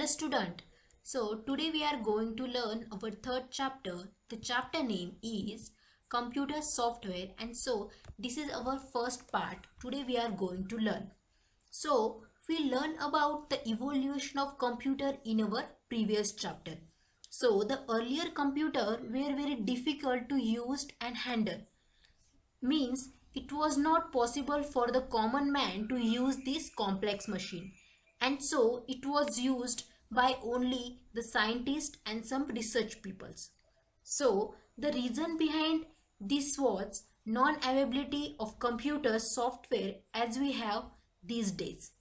student. So today we are going to learn our third chapter. The chapter name is computer software, and so this is our first part. Today we are going to learn. So we learn about the evolution of computer in our previous chapter. So the earlier computer were very difficult to use and handle. Means it was not possible for the common man to use this complex machine, and so it was used by only the scientists and some research peoples. So the reason behind this was non-availability of computer software as we have these days.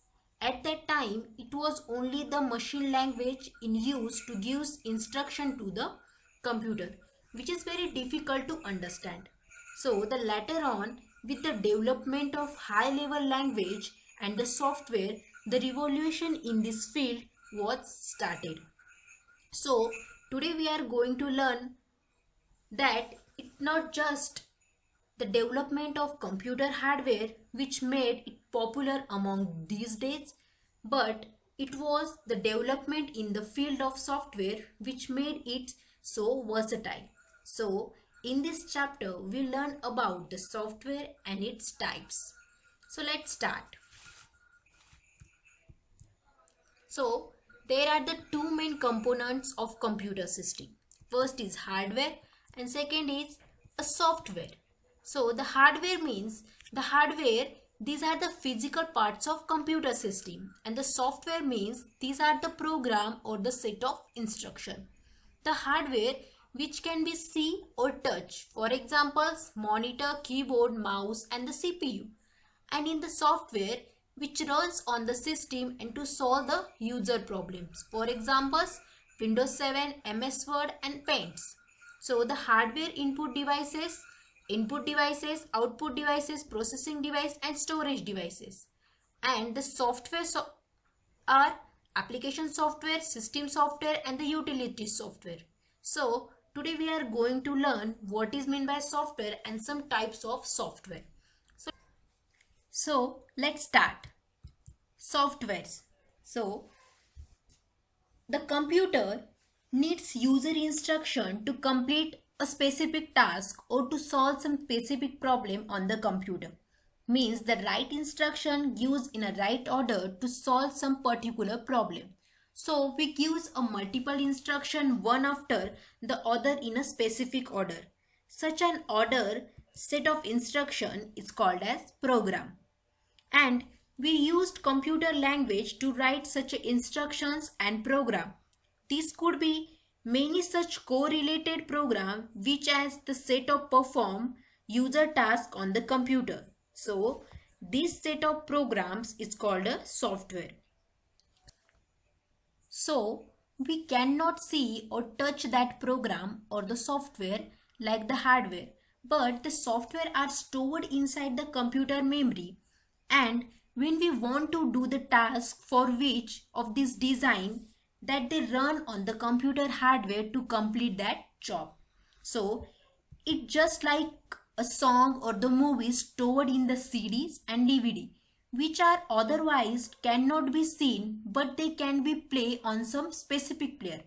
At that time it was only the machine language in use to give instruction to the computer, which is very difficult to understand. So the later on, with the development of high level language and the software, the revolution in this field was started. So today we are going to learn that it's not just the development of computer hardware which made it popular among these days, but it was the development in the field of software which made it so versatile. So in this chapter, we learn about the software and its types. So let's start. So there are the two main components of computer system. First is hardware and second is a software. So the hardware means the hardware, these are the physical parts of computer system, and the software means these are the program or the set of instruction. The hardware which can be see or touch, for examples monitor, keyboard, mouse and the CPU, and in the software which runs on the system and to solve the user problems, for examples Windows 7, MS Word and Paint. So the hardware input devices, output devices, processing device and storage devices, and the software are application software, system software and the utility software. So today we are going to learn what is meant by software and some types of software. So let's start. Softwares. So the computer needs user instruction to complete a specific task or to solve some specific problem on the computer. Means the right instruction gives in a right order to solve some particular problem. So we use a multiple instruction one after the other in a specific order. Such an order set of instruction is called as program. And we used computer language to write such instructions and program. This could be many such correlated program which as the set of perform user task on the computer. So this set of programs is called a software. So we cannot see or touch that program or the software like the hardware, but the software are stored inside the computer memory, and when we want to do the task for which of this design, that they run on the computer hardware to complete that job. So it just like a song or the movie stored in the CDs and DVD, which are otherwise cannot be seen but they can be played on some specific player.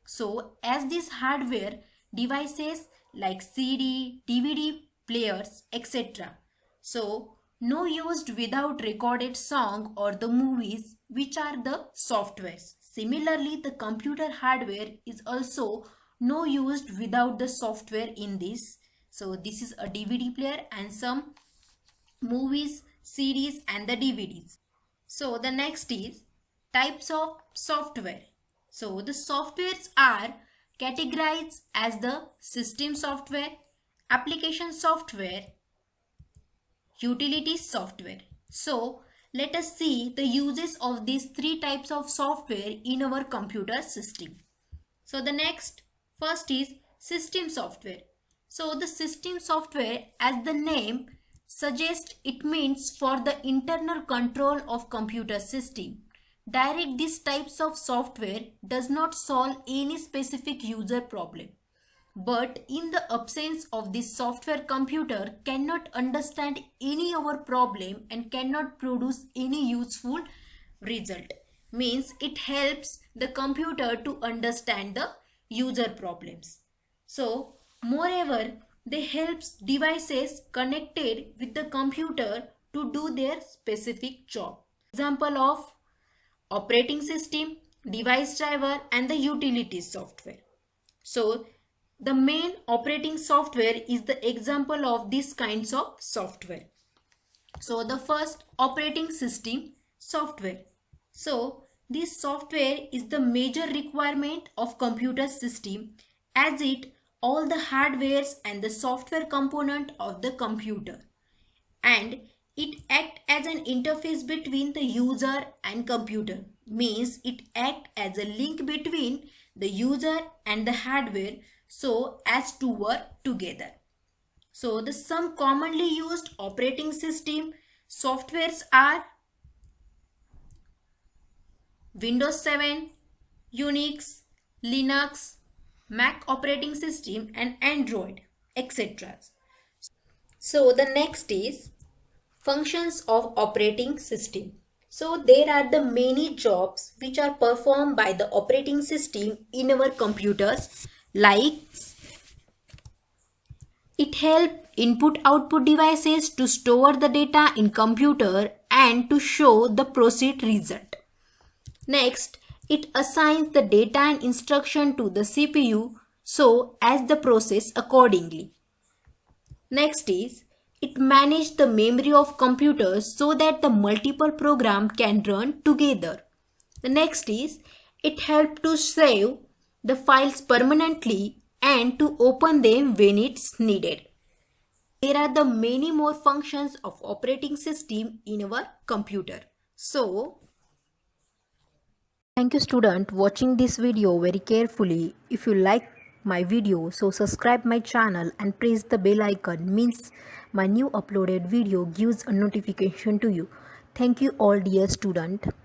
So as these hardware devices like CD, DVD players, etc. So no used without recorded song or the movies, which are the softwares. Similarly, the computer hardware is also no used without the software in this. So this is a DVD player and some movies, CDs and the DVDs. So the next is types of software. So the softwares are categorized as the system software, application software, utility software. So let us see the uses of these three types of software in our computer system. So the first is system software. So the system software, as the name suggests, it means for the internal control of computer system. Direct these types of software does not solve any specific user problem. But in the absence of this software, computer cannot understand any our problem and cannot produce any useful result. Means it helps the computer to understand the user problems. So, moreover, they help devices connected with the computer to do their specific job. Example of operating system, device driver, and the utility software. So, the main operating software is the example of these kinds of software. So, the first operating system software. So, this software is the major requirement of computer system as it all the hardwares and the software component of the computer, and it act as an interface between the user and computer, means it act as a link between the user and the hardware so as to work together. So the some commonly used operating system softwares are Windows 7, Unix, Linux, Mac operating system, and Android, etc. So the next is functions of operating system. So there are the many jobs which are performed by the operating system in our computers, like it helps input output devices to store the data in computer and to show the proceed result. Next, it assigns the data and instruction to the CPU so as the process accordingly. Next is it manages the memory of computers so that the multiple program can run together. The next is it helps to save the files permanently and to open them when it's needed. There are the many more functions of operating system in our computer. So, thank you student watching this video very carefully. If you like my video, so subscribe my channel and press the bell icon, means my new uploaded video gives a notification to you. Thank you all dear student.